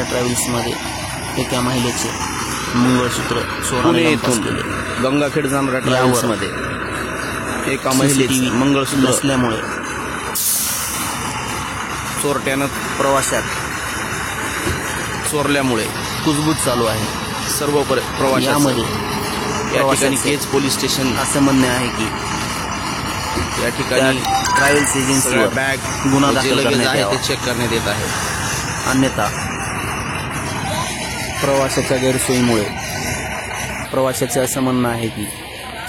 ट्रॅव्हल्समध्ये एका महिलेचे मंगळसूत्र चोराने लंपास केले। गंगाखेड जाणाऱ्या ट्रॅव्हल्समध्ये एका महिलेचे मंगळसूत्र नसल्यामुळे चोरट्यानं प्रवाशात चोरल्यामुळे कुजबूज चालू आहे सर्व प्रवाशांमध्ये। या ठिकाणी केज पोलीस स्टेशन असं म्हणणे आहे की या ठिकाणी ट्रॅव्हल्स एजन्सीवर बॅग गुन्हा दाखल करण्यात यावा, ते चेक करण्यात येत आहे। अन्यथा प्रवाशाच्या गैरसोयीमुळे प्रवाशाचं असं म्हणणं आहे की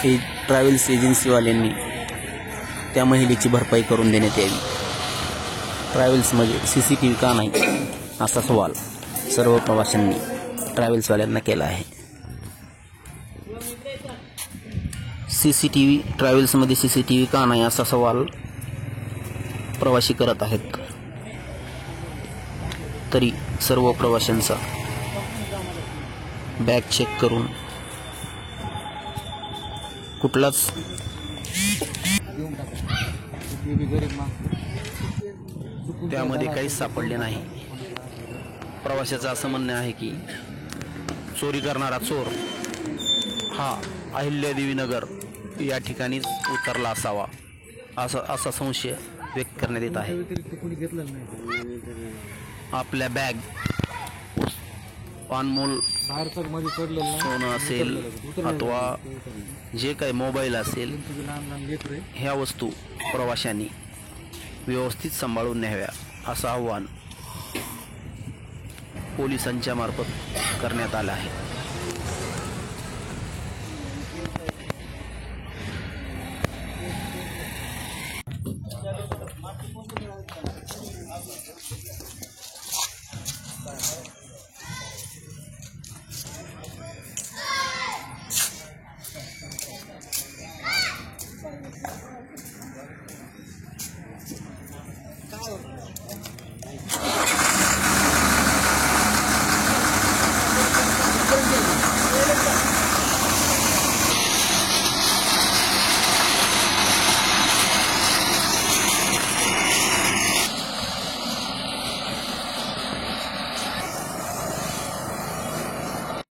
हे ट्रॅव्हल्स एजन्सीवाल्यांनी त्या महिलेची भरपाई करून देण्यात यावी। ट्रॅव्हल्समध्ये CCTV का नाही असा सवाल सर्व प्रवाशांनी ट्रॅव्हल्सवाल्यांना केला आहे। ट्रॅव्हल्समध्ये CCTV का नाही असा सवाल प्रवासी करत आहेत। तरी सर्व प्रवाशांचा बॅग चेक करून कुठलाच त्यामध्ये काहीच सापडले नाही। प्रवाशाचं असं म्हणणं आहे की चोरी करणारा चोर हा अहिल्यादेवी नगर या ठिकाणीच उतरला असावा असा संशय व्यक्त करण्यात येत आहे। आपल्या बॅग अनमोल सोनं असेल अथवा जे काही मोबाईल असेल ह्या वस्तू प्रवाशांनी व्यवस्थित सांभाळून न्याव्या असं आवाहन पोलिसांच्या मार्फत करण्यात आलं आहे।